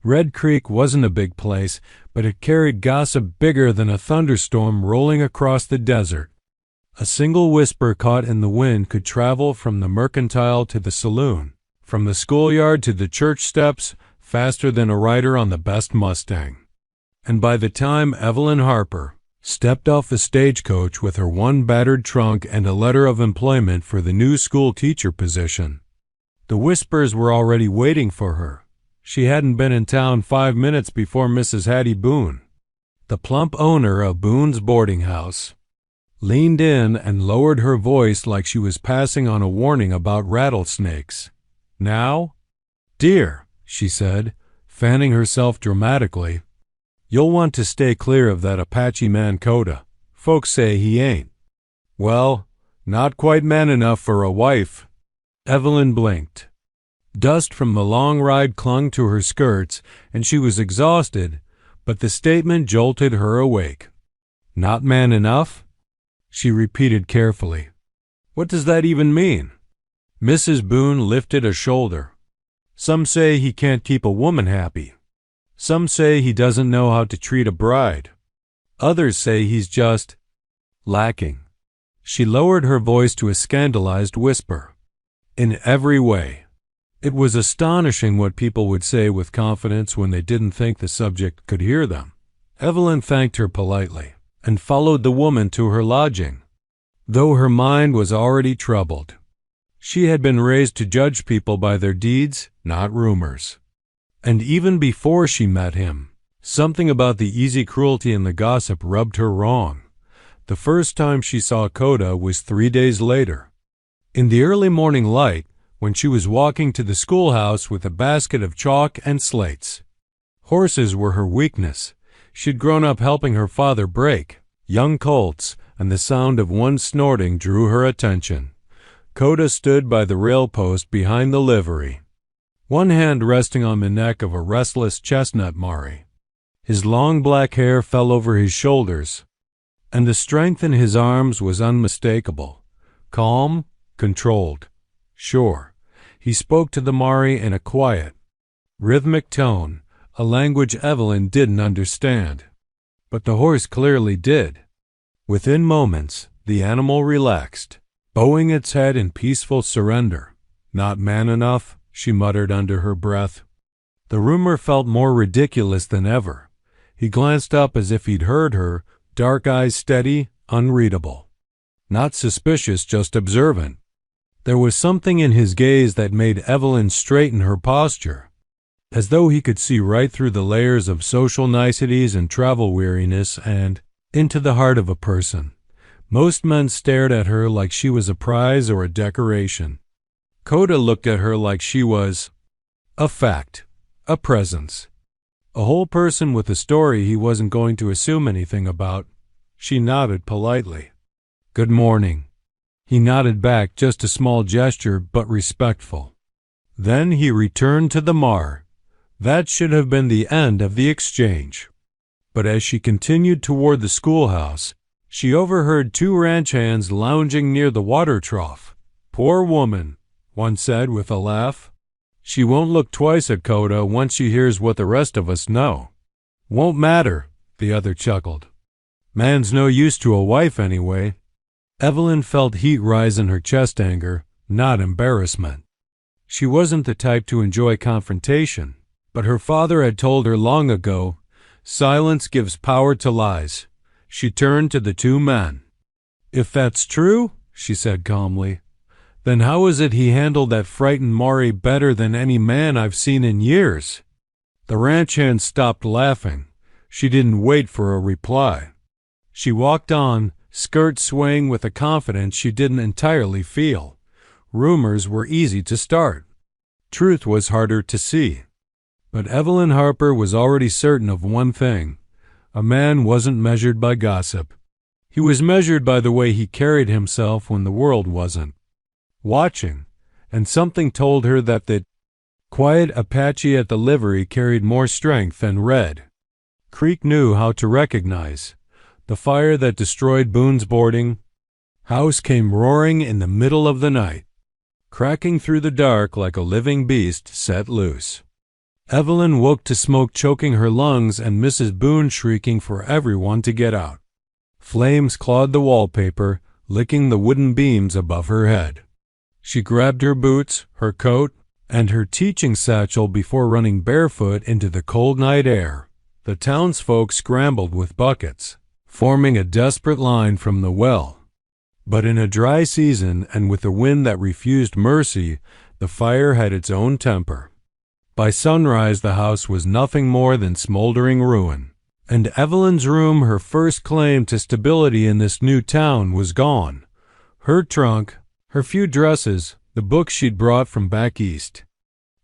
Red Creek wasn't a big place, but it carried gossip bigger than a thunderstorm rolling across the desert. A single whisper caught in the wind could travel from the mercantile to the saloon, from the schoolyard to the church steps, faster than a rider on the best Mustang. And by the time Evelyn Harper stepped off the stagecoach with her one battered trunk and a letter of employment for the new school teacher position, the whispers were already waiting for her. She hadn't been in town 5 minutes before Mrs. Hattie Boone, the plump owner of Boone's boarding house, leaned in and lowered her voice like she was passing on a warning about rattlesnakes. "Now, dear," she said, fanning herself dramatically, "you'll want to stay clear of that Apache man Coda. Folks say he ain't, well, not quite man enough for a wife." Evelyn blinked. Dust from the long ride clung to her skirts, and she was exhausted, but the statement jolted her awake. "Not man enough?" she repeated carefully. "What does that even mean?" Mrs. Boone lifted a shoulder. "Some say he can't keep a woman happy. Some say he doesn't know how to treat a bride. Others say he's just lacking." She lowered her voice to a scandalized whisper. "In every way." It was astonishing what people would say with confidence when they didn't think the subject could hear them. Evelyn thanked her politely and followed the woman to her lodging, though her mind was already troubled. She had been raised to judge people by their deeds, not rumors. And even before she met him, something about the easy cruelty in the gossip rubbed her wrong. The first time she saw Coda was 3 days later. In the early morning light, when she was walking to the schoolhouse with a basket of chalk and slates. Horses were her weakness. She'd grown up helping her father break young colts, and the sound of one snorting drew her attention. Coda stood by the rail post behind the livery, one hand resting on the neck of a restless chestnut Mari. His long black hair fell over his shoulders, and the strength in his arms was unmistakable. Calm, controlled, sure. He spoke to the Mari in a quiet, rhythmic tone, a language Evelyn didn't understand. But the horse clearly did. Within moments, the animal relaxed, bowing its head in peaceful surrender. "Not man enough," she muttered under her breath. The rumor felt more ridiculous than ever. He glanced up as if he'd heard her, dark eyes steady, unreadable. Not suspicious, just observant. There was something in his gaze that made Evelyn straighten her posture, as though he could see right through the layers of social niceties and travel weariness and into the heart of a person. Most men stared at her like she was a prize or a decoration. Coda looked at her like she was a fact, a presence, a whole person with a story he wasn't going to assume anything about. She nodded politely. "Good morning." He nodded back, just a small gesture, but respectful. Then he returned to the Mar. That should have been the end of the exchange. But as she continued toward the schoolhouse, she overheard 2 ranch hands lounging near the water trough. "Poor woman," one said with a laugh. "She won't look twice at Coda once she hears what the rest of us know." "Won't matter," the other chuckled. "Man's no use to a wife anyway." Evelyn felt heat rise in her chest, anger, not embarrassment. She wasn't the type to enjoy confrontation, but her father had told her long ago, "Silence gives power to lies." She turned to the 2 men. "If that's true," she said calmly, "then how is it he handled that frightened Mari better than any man I've seen in years?" The ranch hand stopped laughing. She didn't wait for a reply. She walked on, skirt swaying with a confidence she didn't entirely feel. Rumors were easy to start. Truth was harder to see. But Evelyn Harper was already certain of one thing. A man wasn't measured by gossip. He was measured by the way he carried himself when the world wasn't watching, and something told her that the quiet Apache at the livery carried more strength than Red Creek knew how to recognize. The fire that destroyed Boone's boarding house came roaring in the middle of the night, cracking through the dark like a living beast set loose. Evelyn woke to smoke choking her lungs and Mrs. Boone shrieking for everyone to get out. Flames clawed the wallpaper, licking the wooden beams above her head. She grabbed her boots, her coat, and her teaching satchel before running barefoot into the cold night air. The townsfolk scrambled with buckets, forming a desperate line from the well. But in a dry season and with a wind that refused mercy, the fire had its own temper. By sunrise the house was nothing more than smoldering ruin, and Evelyn's room, her first claim to stability in this new town, was gone. Her trunk, her few dresses, the books she'd brought from back east,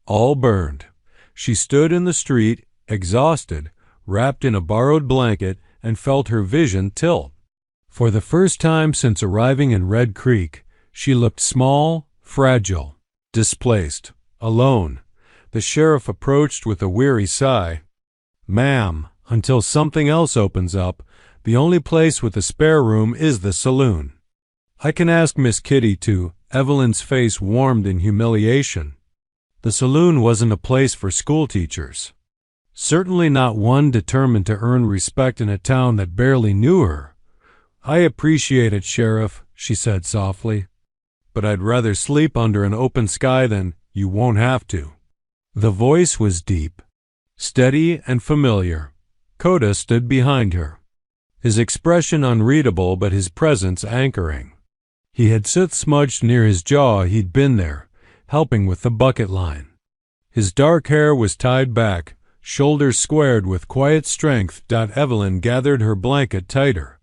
all burned. She stood in the street, exhausted, wrapped in a borrowed blanket, and felt her vision tilt. For the first time since arriving in Red Creek, she looked small, fragile, displaced, alone. The sheriff approached with a weary sigh. "Ma'am, until something else opens up, the only place with a spare room is the saloon. I can ask Miss Kitty to." Evelyn's face warmed in humiliation. The saloon wasn't a place for schoolteachers. Certainly not one determined to earn respect in a town that barely knew her. "I appreciate it, Sheriff," she said softly, "but I'd rather sleep under an open sky than—" "You won't have to." The voice was deep, steady, and familiar. Coda stood behind her, his expression unreadable but his presence anchoring. He had soot smudged near his jaw. He'd been there, helping with the bucket line. His dark hair was tied back, shoulders squared with quiet strength. Evelyn gathered her blanket tighter.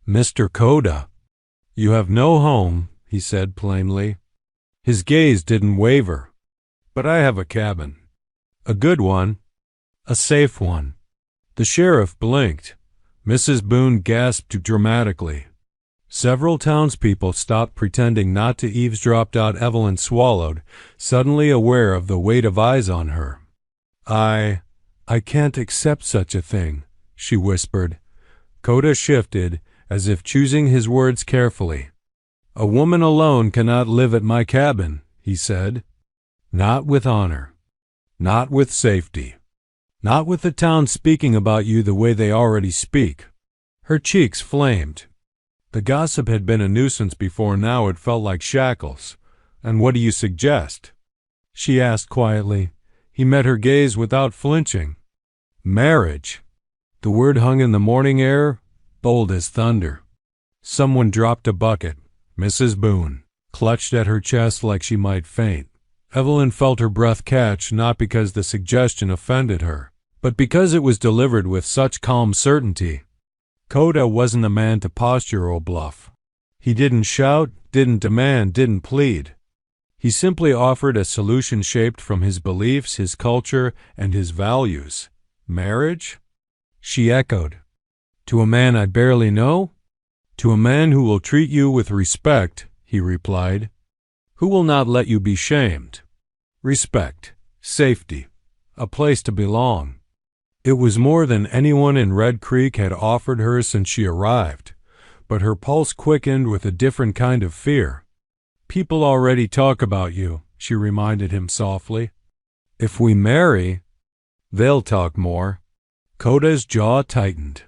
"Mr. Coda, you have no home," he said plainly. His gaze didn't waver. "But I have a cabin. A good one. A safe one." The sheriff blinked. Mrs. Boone gasped dramatically. Several townspeople stopped pretending not to eavesdrop. Evelyn swallowed, suddenly aware of the weight of eyes on her. I can't accept such a thing," she whispered. Coda shifted, as if choosing his words carefully. "A woman alone cannot live at my cabin," he said. "Not with honor. Not with safety. Not with the town speaking about you the way they already speak." Her cheeks flamed. The gossip had been a nuisance before. Now it felt like shackles. "And what do you suggest?" she asked quietly. He met her gaze without flinching. "Marriage." The word hung in the morning air, bold as thunder. Someone dropped a bucket. Mrs. Boone clutched at her chest like she might faint. Evelyn felt her breath catch, not because the suggestion offended her, but because it was delivered with such calm certainty. Coda wasn't a man to posture or bluff. He didn't shout, didn't demand, didn't plead. He simply offered a solution shaped from his beliefs, his culture, and his values. "Marriage?" she echoed. "To a man I barely know?" "To a man who will treat you with respect," he replied. "Who will not let you be shamed. Respect, safety, a place to belong." It was more than anyone in Red Creek had offered her since she arrived, but her pulse quickened with a different kind of fear. "People already talk about you," she reminded him softly. "If we marry, they'll talk more." Coda's jaw tightened.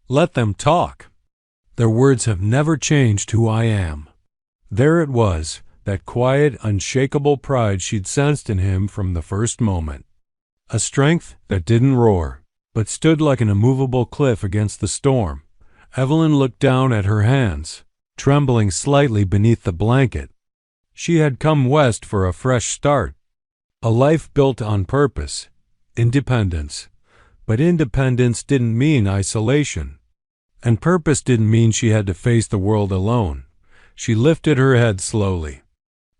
"Let them talk. Their words have never changed who I am." There it was, that quiet, unshakable pride she'd sensed in him from the first moment. A strength that didn't roar, but stood like an immovable cliff against the storm. Evelyn looked down at her hands, trembling slightly beneath the blanket. She had come west for a fresh start, a life built on purpose, independence. But independence didn't mean isolation, and purpose didn't mean she had to face the world alone. She lifted her head slowly.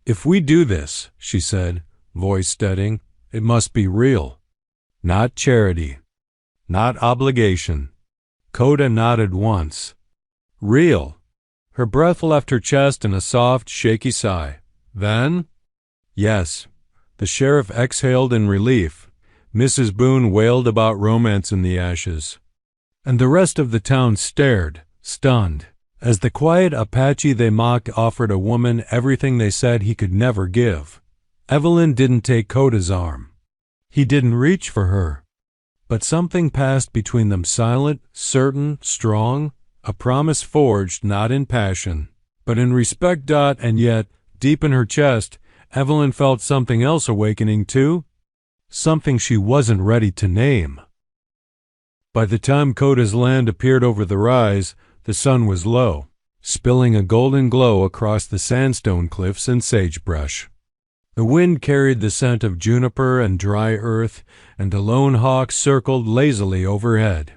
"If we do this," she said, voice steadying, "it must be real. Not charity. Not obligation." Coda nodded once. "Real." Her breath left her chest in a soft, shaky sigh. "Then?" "Yes." The sheriff exhaled in relief. Mrs. Boone wailed about romance in the ashes. And the rest of the town stared, stunned, as the quiet Apache they mocked offered a woman everything they said he could never give. Evelyn didn't take Coda's arm. He didn't reach for her, but something passed between them, silent, certain, strong, a promise forged not in passion, but in respect. And yet, deep in her chest, Evelyn felt something else awakening too, something she wasn't ready to name. By the time Coda's land appeared over the rise, the sun was low, spilling a golden glow across the sandstone cliffs and sagebrush. The wind carried the scent of juniper and dry earth, and a lone hawk circled lazily overhead.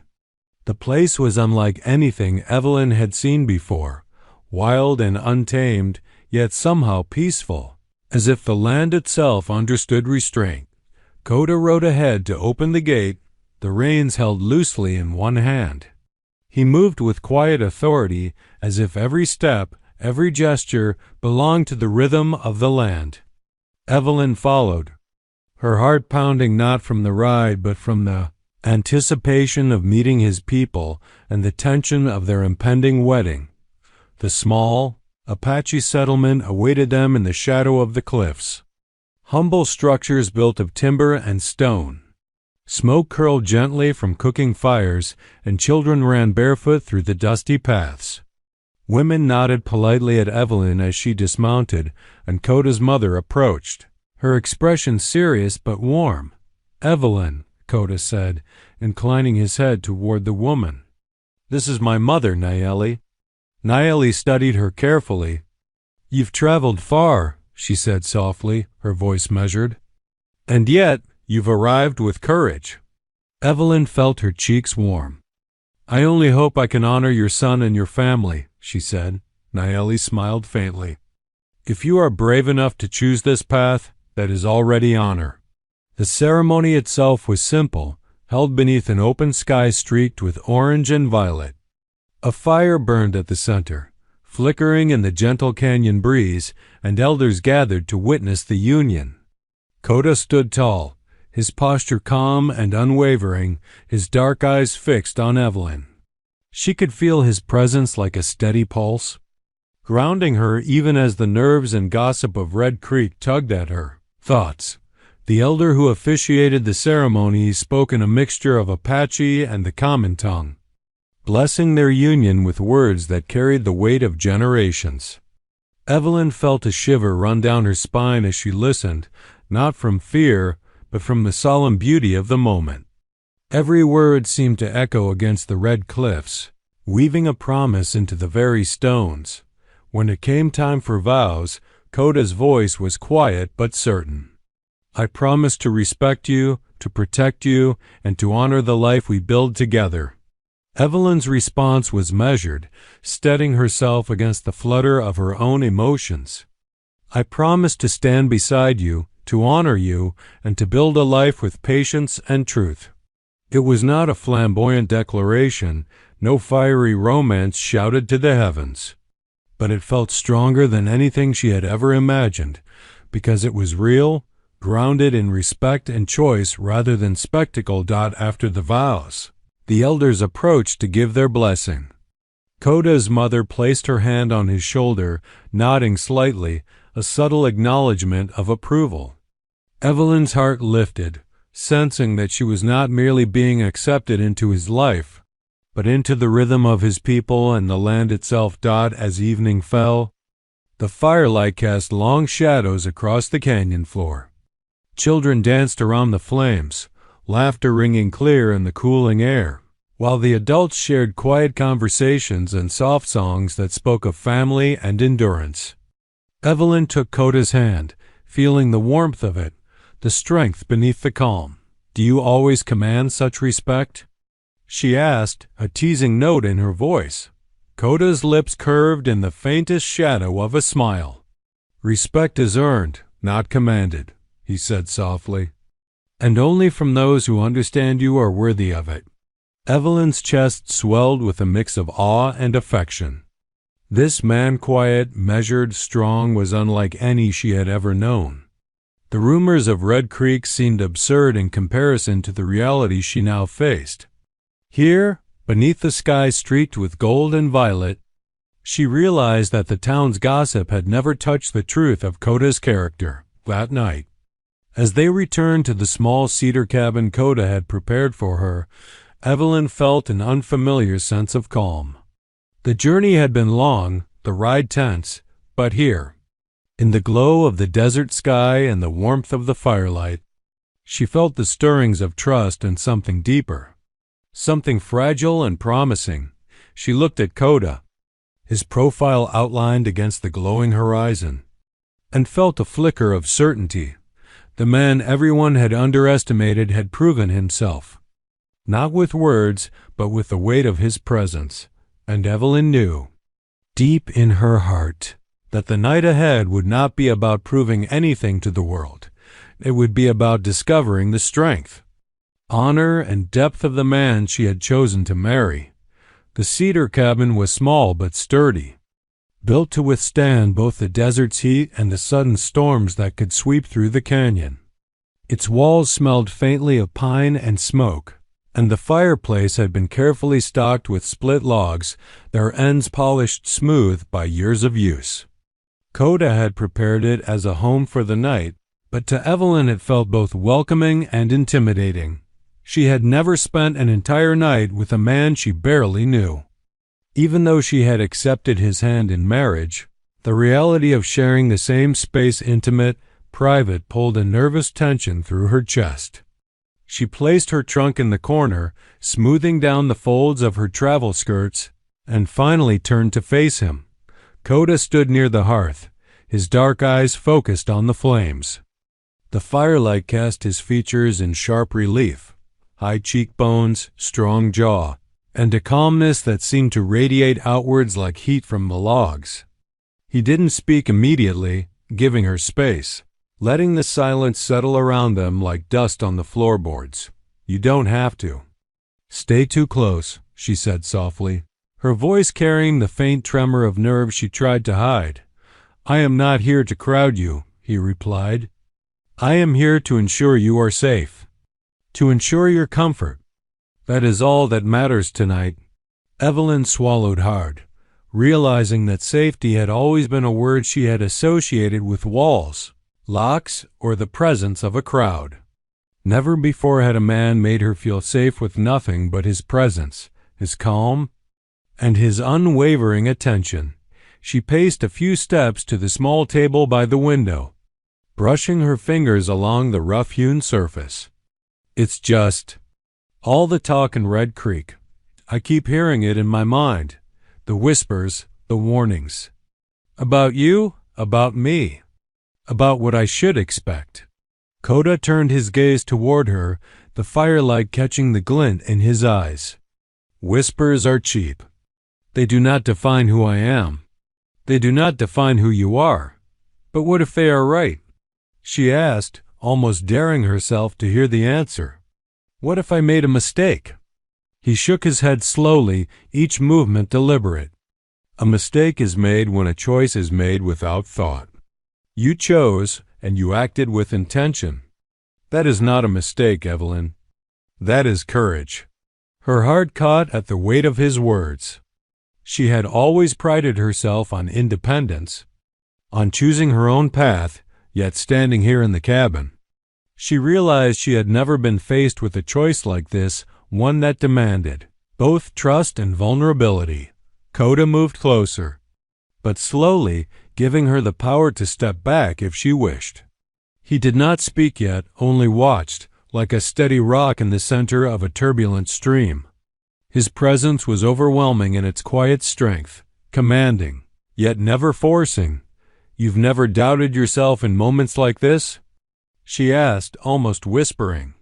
The place was unlike anything Evelyn had seen before, wild and untamed, yet somehow peaceful, as if the land itself understood restraint. Coda rode ahead to open the gate, the reins held loosely in one hand. He moved with quiet authority, as if every step, every gesture belonged to the rhythm of the land. Evelyn followed, her heart pounding not from the ride but from the anticipation of meeting his people and the tension of their impending wedding. The small Apache settlement awaited them in the shadow of the cliffs. Humble structures built of timber and stone. Smoke curled gently from cooking fires, and children ran barefoot through the dusty paths. Women nodded politely at Evelyn as she dismounted, and Coda's mother approached, her expression serious but warm. "Evelyn," Coda said, inclining his head toward the woman. "This is my mother, Nayeli." Nayeli studied her carefully. "You've traveled far," she said softly, her voice measured. "And yet you've arrived with courage." Evelyn felt her cheeks warm. "I only hope I can honor your son and your family," she said. Nayeli smiled faintly. "If you are brave enough to choose this path, that is already honor." The ceremony itself was simple, held beneath an open sky streaked with orange and violet. A fire burned at the center, flickering in the gentle canyon breeze, and elders gathered to witness the union. Coda stood tall, his posture calm and unwavering, his dark eyes fixed on Evelyn. She could feel his presence like a steady pulse, grounding her even as the nerves and gossip of Red Creek tugged at her thoughts. The elder who officiated the ceremony spoke in a mixture of Apache and the common tongue, blessing their union with words that carried the weight of generations. Evelyn felt a shiver run down her spine as she listened, not from fear, but from the solemn beauty of the moment. Every word seemed to echo against the red cliffs, weaving a promise into the very stones. When it came time for vows, Coda's voice was quiet but certain. "I promise to respect you, to protect you, and to honor the life we build together." Evelyn's response was measured, steadying herself against the flutter of her own emotions. "I promise to stand beside you, to honor you, and to build a life with patience and truth." It was not a flamboyant declaration, no fiery romance shouted to the heavens, but it felt stronger than anything she had ever imagined, because it was real, grounded in respect and choice rather than spectacle. After the vows, the elders approached to give their blessing. Coda's mother placed her hand on his shoulder, nodding slightly, a subtle acknowledgement of approval. Evelyn's heart lifted, sensing that she was not merely being accepted into his life, but into the rhythm of his people and the land itself. As evening fell, the firelight cast long shadows across the canyon floor. Children danced around the flames, laughter ringing clear in the cooling air, while the adults shared quiet conversations and soft songs that spoke of family and endurance. Evelyn took Coda's hand, feeling the warmth of it, the strength beneath the calm. "Do you always command such respect?" she asked, a teasing note in her voice. Coda's lips curved in the faintest shadow of a smile. "Respect is earned, not commanded," he said softly, "and only from those who understand you are worthy of it." Evelyn's chest swelled with a mix of awe and affection. This man, quiet, measured, strong, was unlike any she had ever known. The rumors of Red Creek seemed absurd in comparison to the reality she now faced. Here, beneath the sky streaked with gold and violet, she realized that the town's gossip had never touched the truth of Coda's character. That night, As they returned to the small cedar cabin Coda had prepared for her, Evelyn felt an unfamiliar sense of calm. The journey had been long, the ride tense, but here, in the glow of the desert sky and the warmth of the firelight, she felt the stirrings of trust and something deeper, something fragile and promising. She looked at Coda, his profile outlined against the glowing horizon, and felt a flicker of certainty. The man everyone had underestimated had proven himself, not with words, but with the weight of his presence. And Evelyn knew, deep in her heart, that the night ahead would not be about proving anything to the world. It would be about discovering the strength, honor, and depth of the man she had chosen to marry. The cedar cabin was small but sturdy, built to withstand both the desert's heat and the sudden storms that could sweep through the canyon. Its walls smelled faintly of pine and smoke, and the fireplace had been carefully stocked with split logs, their ends polished smooth by years of use. Coda had prepared it as a home for the night, but to Evelyn it felt both welcoming and intimidating. She had never spent an entire night with a man she barely knew. Even though she had accepted his hand in marriage, the reality of sharing the same space, intimate, private, pulled a nervous tension through her chest. She placed her trunk in the corner, smoothing down the folds of her travel skirts, and finally turned to face him. Coda stood near the hearth, his dark eyes focused on the flames. The firelight cast his features in sharp relief, high cheekbones, strong jaw, and a calmness that seemed to radiate outwards like heat from the logs. He didn't speak immediately, giving her space, letting the silence settle around them like dust on the floorboards. You don't have to. Stay too close, she said softly, her voice carrying the faint tremor of nerve she tried to hide. I am not here to crowd you, he replied. I am here to ensure you are safe, to ensure your comfort. That is all that matters tonight. Evelyn swallowed hard, realizing that safety had always been a word she had associated with walls, locks, or the presence of a crowd. Never before had a man made her feel safe with nothing but his presence, his calm, and his unwavering attention. She paced a few steps to the small table by the window, brushing her fingers along the rough-hewn surface. It's just all the talk in Red Creek. I keep hearing it in my mind. The whispers, the warnings. About you, about me, about what I should expect. Coda turned his gaze toward her, the firelight catching the glint in his eyes. Whispers are cheap. They do not define who I am. They do not define who you are. But what if they are right? She asked, almost daring herself to hear the answer. What if I made a mistake? He shook his head slowly, each movement deliberate. A mistake is made when a choice is made without thought. You chose, and you acted with intention. That is not a mistake, Evelyn. That is courage. Her heart caught at the weight of his words. She had always prided herself on independence, on choosing her own path, yet standing here in the cabin, she realized she had never been faced with a choice like this, one that demanded both trust and vulnerability. Coda moved closer, but slowly, giving her the power to step back if she wished. He did not speak yet, only watched, like a steady rock in the center of a turbulent stream. His presence was overwhelming in its quiet strength, commanding, yet never forcing. You've never doubted yourself in moments like this? She asked, almost whispering.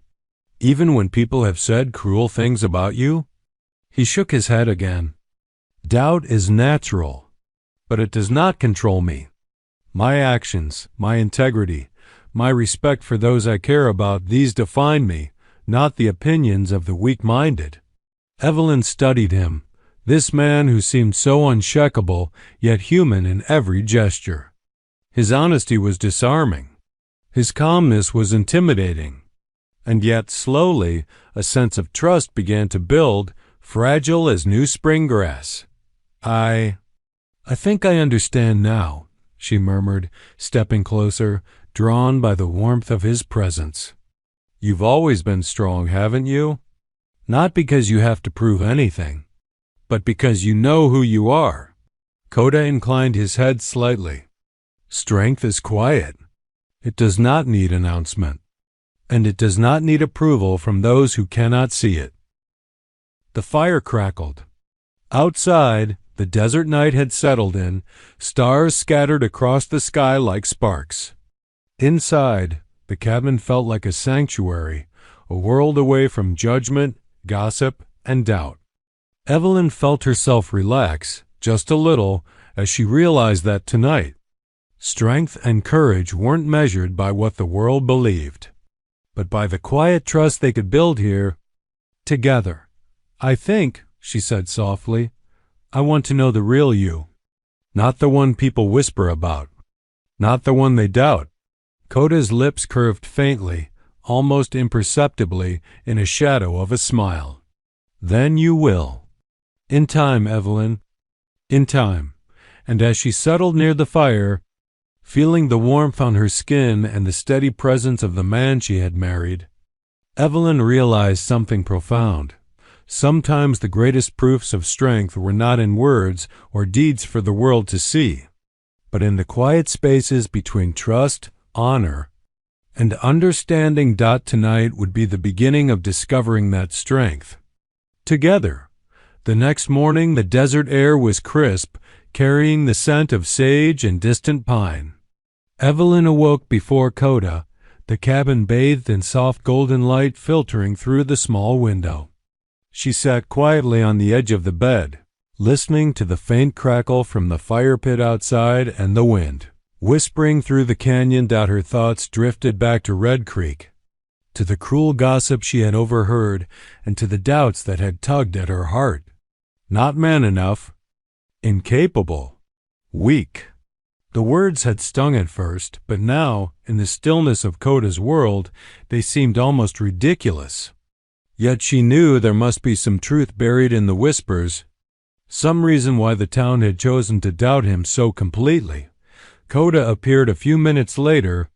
Even when people have said cruel things about you? He shook his head again. Doubt is natural, but it does not control me. My actions, my integrity, my respect for those I care about, these define me, not the opinions of the weak-minded. Evelyn studied him, this man who seemed so unshakable, yet human in every gesture. His honesty was disarming. His calmness was intimidating. And yet, slowly, a sense of trust began to build, fragile as new spring grass. I think I understand now, she murmured, stepping closer, drawn by the warmth of his presence. "You've always been strong, haven't you? Not because you have to prove anything, but because you know who you are." Koda inclined his head slightly. "Strength is quiet. It does not need announcement, and it does not need approval from those who cannot see it." The fire crackled. Outside, the desert night had settled in, stars scattered across the sky like sparks. Inside, the cabin felt like a sanctuary, a world away from judgment, gossip, and doubt. Evelyn felt herself relax, just a little, as she realized that tonight, strength and courage weren't measured by what the world believed, but by the quiet trust they could build here, together. "I think," she said softly, "I want to know the real you. Not the one people whisper about. Not the one they doubt." Koda's lips curved faintly, almost imperceptibly, in a shadow of a smile. "Then you will. In time, Evelyn. In time." And as she settled near the fire, feeling the warmth on her skin and the steady presence of the man she had married, Evelyn realized something profound. Sometimes the greatest proofs of strength were not in words or deeds for the world to see, but in the quiet spaces between trust, honor, and understanding. Tonight would be the beginning of discovering that strength. Together. The next morning the desert air was crisp, carrying the scent of sage and distant pine. Evelyn awoke before Koda, the cabin bathed in soft golden light filtering through the small window. She sat quietly on the edge of the bed, listening to the faint crackle from the fire pit outside and the wind, whispering through the canyon. Her thoughts drifted back to Red Creek, to the cruel gossip she had overheard, and to the doubts that had tugged at her heart. Not man enough, incapable, weak. The words had stung at first, but now, in the stillness of Koda's world, they seemed almost ridiculous. Yet she knew there must be some truth buried in the whispers, some reason why the town had chosen to doubt him so completely. Koda appeared a few minutes later,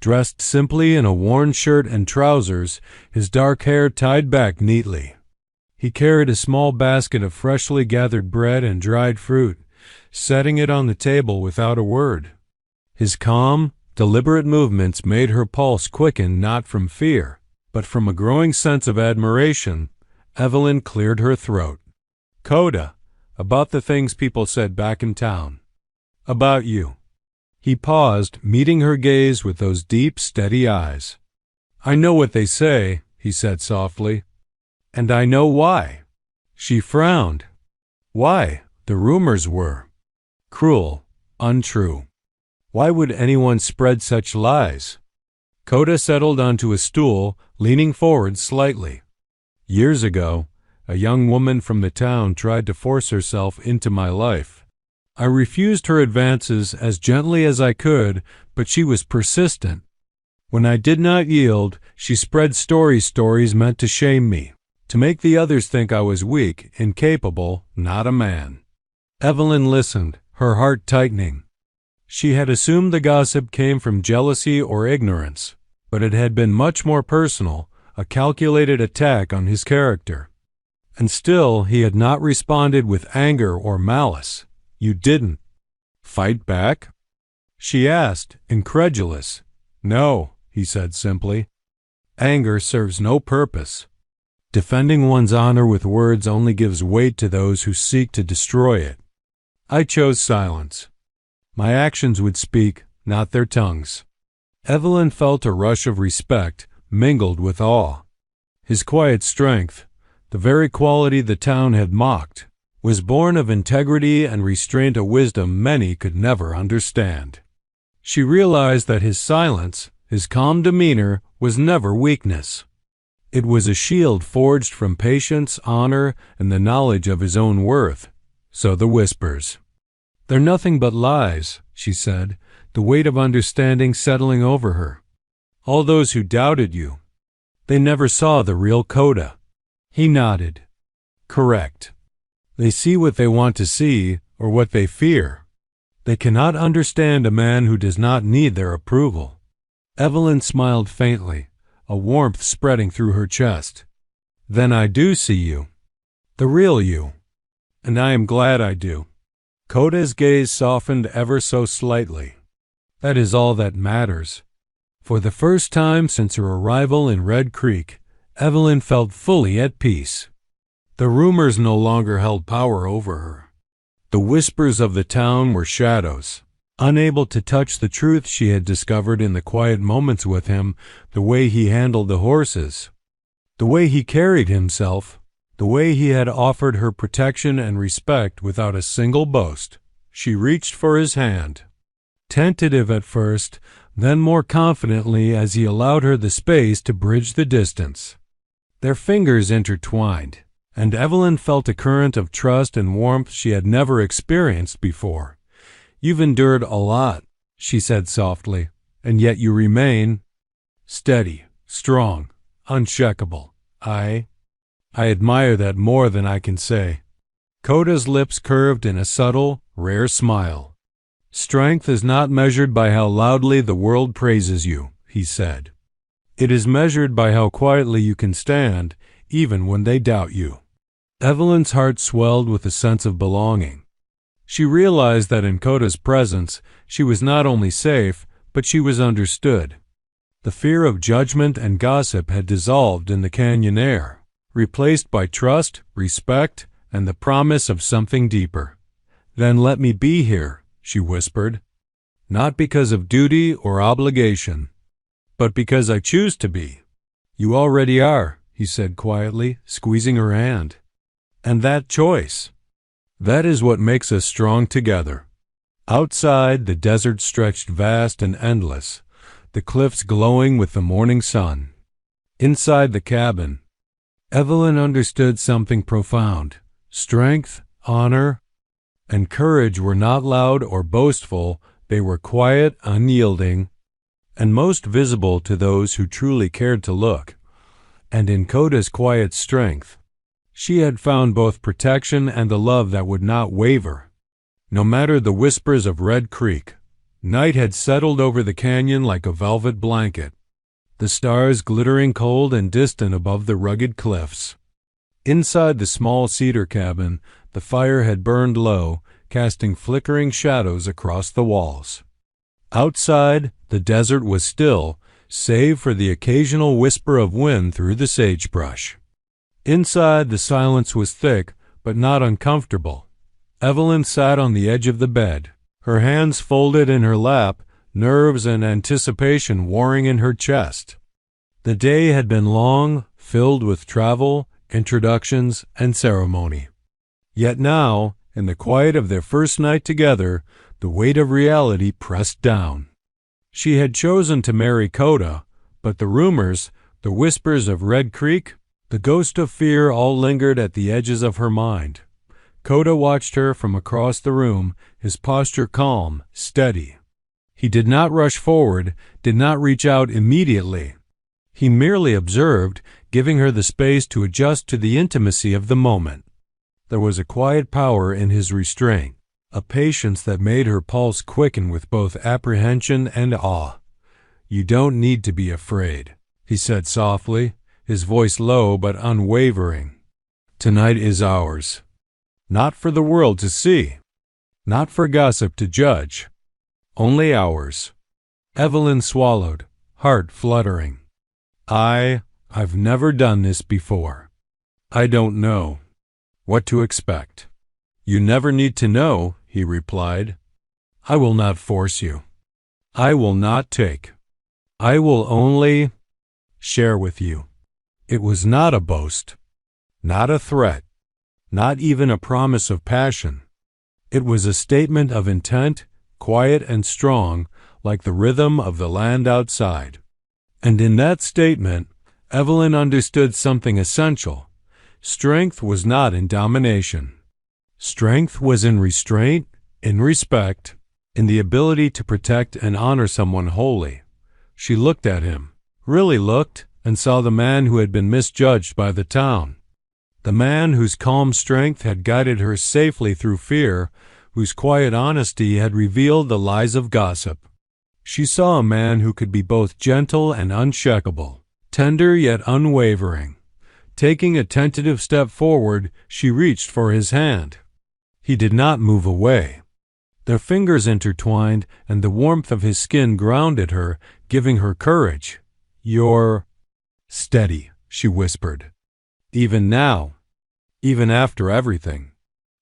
dressed simply in a worn shirt and trousers, his dark hair tied back neatly. He carried a small basket of freshly gathered bread and dried fruit, setting it on the table without a word. His calm, deliberate movements made her pulse quicken, not from fear, but from a growing sense of admiration. Evelyn cleared her throat. "Koda, about the things people said back in town. About you." He paused, meeting her gaze with those deep, steady eyes. "I know what they say," he said softly. "And I know why." She frowned. "Why? The rumors were cruel, untrue. Why would anyone spread such lies?" Koda settled onto a stool, leaning forward slightly. "Years ago, a young woman from the town tried to force herself into my life. I refused her advances as gently as I could, but she was persistent. When I did not yield, she spread stories meant to shame me, to make the others think I was weak, incapable, not a man." Evelyn listened, her heart tightening. She had assumed the gossip came from jealousy or ignorance, but it had been much more personal, a calculated attack on his character. And still he had not responded with anger or malice. "You didn't fight back?" she asked, incredulous. "No," he said simply. "Anger serves no purpose. Defending one's honor with words only gives weight to those who seek to destroy it. I chose silence. My actions would speak, not their tongues." Evelyn felt a rush of respect mingled with awe. His quiet strength, the very quality the town had mocked, was born of integrity and restraint, a wisdom many could never understand. She realized that his silence, his calm demeanor, was never weakness. It was a shield forged from patience, honor, and the knowledge of his own worth. So the whispers. "They're nothing but lies," she said, the weight of understanding settling over her. "All those who doubted you, they never saw the real Koda." He nodded. "Correct. They see what they want to see, or what they fear. They cannot understand a man who does not need their approval. Evelyn smiled faintly, a warmth spreading through her chest. Then I do see you. The real you. And I am glad I do. Coda's gaze softened ever so slightly. That is all that matters. For the first time since her arrival in Red Creek, Evelyn felt fully at peace. The rumors no longer held power over her. The whispers of the town were shadows, unable to touch the truth she had discovered in the quiet moments with him, the way he handled the horses, the way he carried himself, the way he had offered her protection and respect without a single boast. She reached for his hand, tentative at first, then more confidently as he allowed her the space to bridge the distance. Their fingers intertwined, and Evelyn felt a current of trust and warmth she had never experienced before. You've endured a lot, she said softly, and yet you remain steady, strong, unshakable. I admire that more than I can say. Coda's lips curved in a subtle, rare smile. Strength is not measured by how loudly the world praises you, he said. It is measured by how quietly you can stand, even when they doubt you. Evelyn's heart swelled with a sense of belonging. She realized that in Coda's presence, she was not only safe, but she was understood. The fear of judgment and gossip had dissolved in the canyon air, replaced by trust, respect, and the promise of something deeper. Then let me be here, she whispered. Not because of duty or obligation, but because I choose to be. You already are, he said quietly, squeezing her hand. And that choice, that is what makes us strong together. Outside, the desert stretched vast and endless, the cliffs glowing with the morning sun. Inside the cabin, Evelyn understood something profound. Strength, honor, and courage were not loud or boastful. They were quiet, unyielding, and most visible to those who truly cared to look. And in Coda's quiet strength, she had found both protection and the love that would not waver. No matter the whispers of Red Creek, night had settled over the canyon like a velvet blanket, the stars glittering cold and distant above the rugged cliffs. Inside the small cedar cabin, the fire had burned low, casting flickering shadows across the walls. Outside, the desert was still, save for the occasional whisper of wind through the sagebrush. Inside, the silence was thick, but not uncomfortable. Evelyn sat on the edge of the bed, her hands folded in her lap, nerves and anticipation warring in her chest. The day had been long, filled with travel, introductions, and ceremony. Yet now, in the quiet of their first night together, the weight of reality pressed down. She had chosen to marry Coda, but the rumors, the whispers of Red Creek, the ghost of fear all lingered at the edges of her mind. Coda watched her from across the room, his posture calm, steady. He did not rush forward, did not reach out immediately. He merely observed, giving her the space to adjust to the intimacy of the moment. There was a quiet power in his restraint, a patience that made her pulse quicken with both apprehension and awe. You don't need to be afraid, he said softly, his voice low but unwavering. Tonight is ours. Not for the world to see, not for gossip to judge, only ours. Evelyn swallowed, heart fluttering. I've never done this before. I don't know what to expect. You never need to know, he replied. I will not force you. I will not take. I will only share with you. It was not a boast, not a threat, not even a promise of passion. It was a statement of intent, quiet and strong, like the rhythm of the land outside. And in that statement, Evelyn understood something essential. Strength was not in domination. Strength was in restraint, in respect, in the ability to protect and honor someone wholly. She looked at him, really looked, and saw the man who had been misjudged by the town. The man whose calm strength had guided her safely through fear, whose quiet honesty had revealed the lies of gossip. She saw a man who could be both gentle and unshakable, tender yet unwavering. Taking a tentative step forward, she reached for his hand. He did not move away. Their fingers intertwined, and the warmth of his skin grounded her, giving her courage. "You're steady," she whispered. "Even now, even after everything."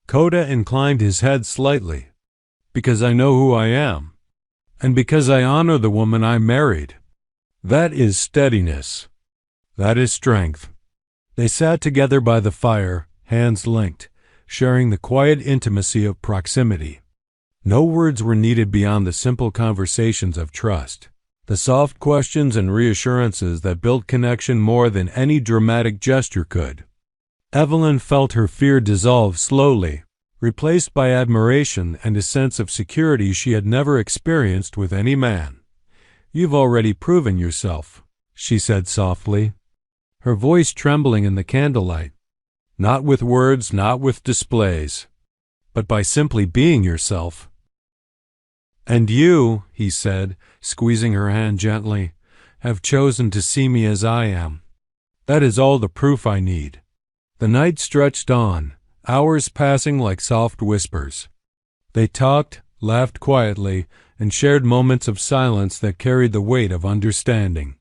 Coda inclined his head slightly. "Because I know who I am, and because I honor the woman I married. That is steadiness. That is strength." They sat together by the fire, hands linked, sharing the quiet intimacy of proximity. No words were needed beyond the simple conversations of trust, the soft questions and reassurances that built connection more than any dramatic gesture could. Evelyn felt her fear dissolve slowly, replaced by admiration and a sense of security she had never experienced with any man. "You've already proven yourself," she said softly, her voice trembling in the candlelight. "Not with words, not with displays, but by simply being yourself." "And you," he said, squeezing her hand gently, "have chosen to see me as I am. That is all the proof I need." The night stretched on, hours passing like soft whispers. They talked, laughed quietly, and shared moments of silence that carried the weight of understanding.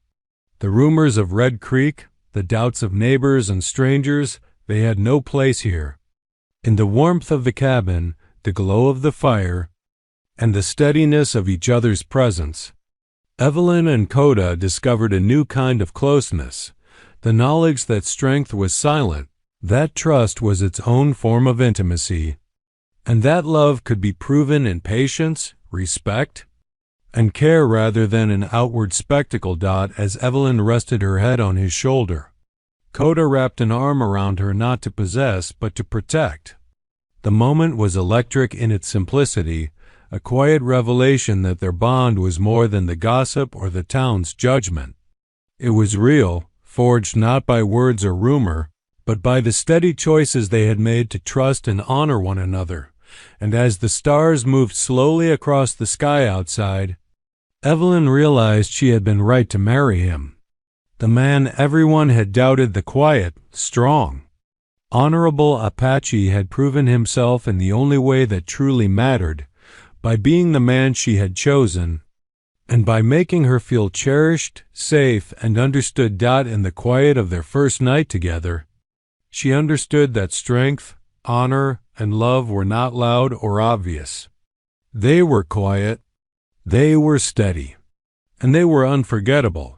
The rumors of Red Creek, the doubts of neighbors and strangers, they had no place here. In the warmth of the cabin, the glow of the fire, and the steadiness of each other's presence, Evelyn and Coda discovered a new kind of closeness, the knowledge that strength was silent, that trust was its own form of intimacy, and that love could be proven in patience, respect, and care rather than an outward spectacle. As Evelyn rested her head on his shoulder, Coda wrapped an arm around her, not to possess but to protect. The moment was electric in its simplicity, a quiet revelation that their bond was more than the gossip or the town's judgment. It was real, forged not by words or rumor, but by the steady choices they had made to trust and honor one another. And as the stars moved slowly across the sky outside, Evelyn realized she had been right to marry him. The man everyone had doubted, the quiet, strong, honorable Apache, had proven himself in the only way that truly mattered, by being the man she had chosen, and by making her feel cherished, safe, and understood. In the quiet of their first night together, she understood that strength, honor, and love were not loud or obvious. They were quiet, they were steady, and they were unforgettable.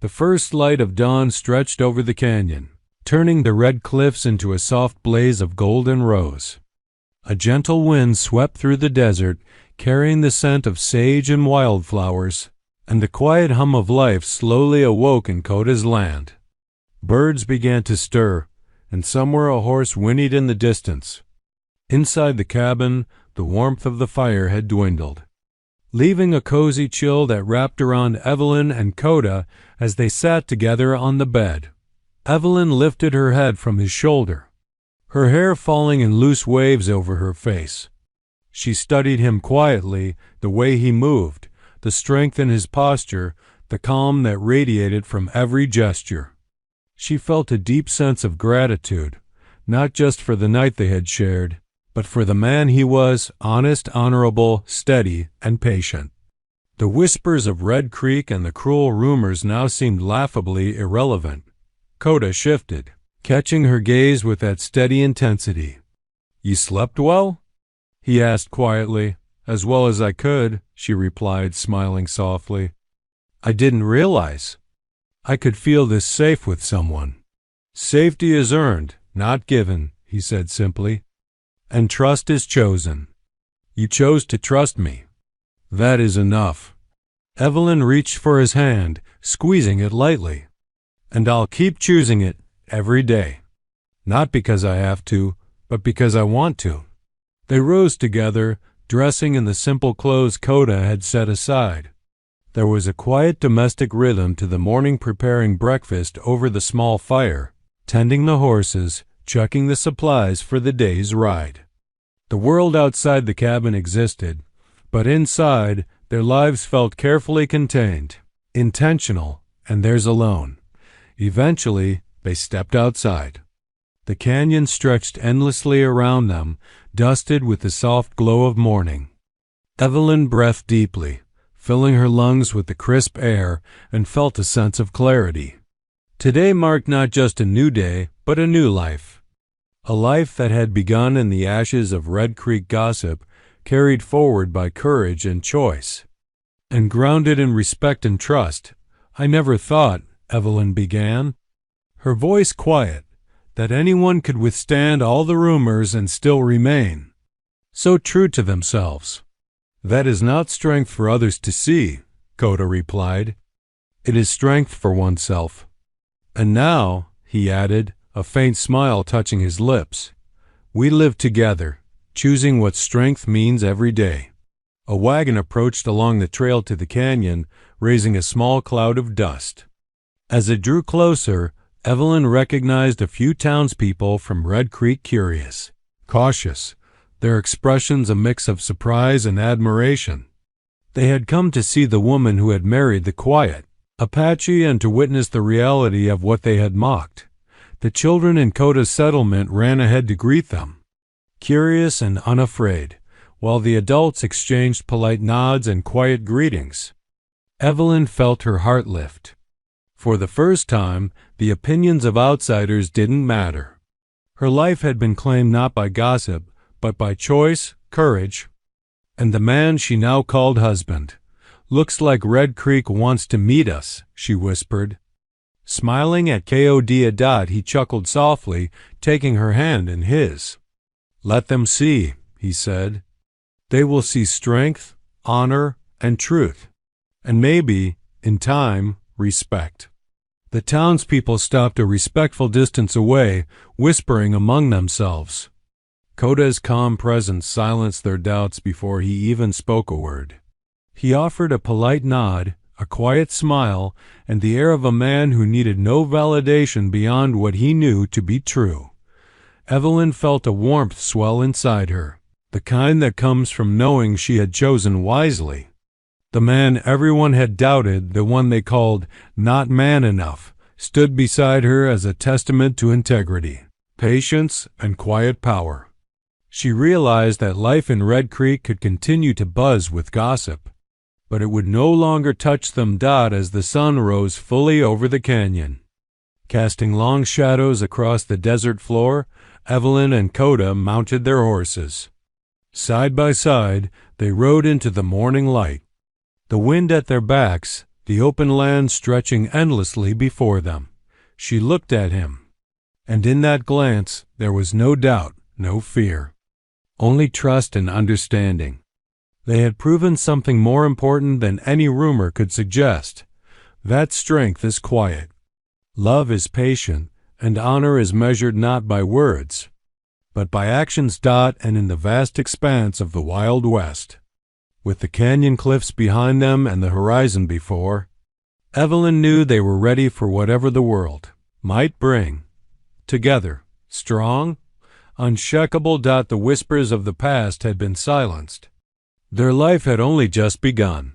The first light of dawn stretched over the canyon, turning the red cliffs into a soft blaze of golden rose. A gentle wind swept through the desert, carrying the scent of sage and wildflowers, and the quiet hum of life slowly awoke in Coda's land. Birds began to stir, and somewhere a horse whinnied in the distance. Inside the cabin, the warmth of the fire had dwindled, leaving a cozy chill that wrapped around Evelyn and Coda as they sat together on the bed. Evelyn lifted her head from his shoulder, her hair falling in loose waves over her face. She studied him quietly, the way he moved, the strength in his posture, the calm that radiated from every gesture. She felt a deep sense of gratitude, not just for the night they had shared, but for the man he was, honest, honorable, steady, and patient. The whispers of Red Creek and the cruel rumors now seemed laughably irrelevant. Coda shifted, catching her gaze with that steady intensity. "You slept well?" he asked quietly. "As well as I could," she replied, smiling softly. "I didn't realize I could feel this safe with someone." "Safety is earned, not given," he said simply. "And trust is chosen. You chose to trust me. That is enough." Evelyn reached for his hand, squeezing it lightly. "And I'll keep choosing it every day. Not because I have to, but because I want to." They rose together, dressing in the simple clothes Coda had set aside. There was a quiet domestic rhythm to the morning, preparing breakfast over the small fire, tending the horses, checking the supplies for the day's ride. The world outside the cabin existed, but inside Their lives felt carefully contained, intentional, and theirs alone. Eventually, they stepped outside. The canyon stretched endlessly around them, dusted with the soft glow of morning. Evelyn breathed deeply, filling her lungs with the crisp air, and felt a sense of clarity. Today marked not just a new day, but a new life. A life that had begun in the ashes of Red Creek gossip, carried forward by courage and choice, and grounded in respect and trust. "I never thought," Evelyn began, her voice quiet, "that anyone could withstand all the rumors and still remain so true to themselves." "That is not strength for others to see," Coda replied. "It is strength for oneself." "And now," he added, a faint smile touching his lips, "we live together, choosing what strength means every day." A wagon approached along the trail to the canyon, raising a small cloud of dust. As it drew closer, Evelyn recognized a few townspeople from Red Creek, curious, cautious, their expressions a mix of surprise and admiration. They had come to see the woman who had married the quiet Apache and to witness the reality of what they had mocked. The children in Coda's settlement ran ahead to greet them, curious and unafraid, while the adults exchanged polite nods and quiet greetings. Evelyn felt her heart lift. For the first time, the opinions of outsiders didn't matter. Her life had been claimed not by gossip, but by choice, courage, and the man she now called husband. "Looks like Red Creek wants to meet us," she whispered. Smiling at Koda, he chuckled softly, taking her hand in his. "Let them see," he said. "They will see strength, honor, and truth, and maybe, in time, respect." The townspeople stopped a respectful distance away, whispering among themselves. Coda's calm presence silenced their doubts before he even spoke a word. He offered a polite nod, a quiet smile, and the air of a man who needed no validation beyond what he knew to be true. Evelyn felt a warmth swell inside her, the kind that comes from knowing she had chosen wisely. The man everyone had doubted, the one they called not man enough, stood beside her as a testament to integrity, patience, and quiet power. She realized that life in Red Creek could continue to buzz with gossip, but it would no longer touch them. As the sun rose fully over the canyon, casting long shadows across the desert floor, Evelyn and Coda mounted their horses. Side by side, they rode into the morning light. The wind at their backs, the open land stretching endlessly before them. She looked at him, and in that glance there was no doubt, no fear, only trust and understanding. They had proven something more important than any rumor could suggest. That strength is quiet, love is patient, and honor is measured not by words, but by actions. And in the vast expanse of the Wild West, with the canyon cliffs behind them and the horizon before, Evelyn knew they were ready for whatever the world might bring. Together, strong, unshakable. The whispers of the past had been silenced. Their life had only just begun.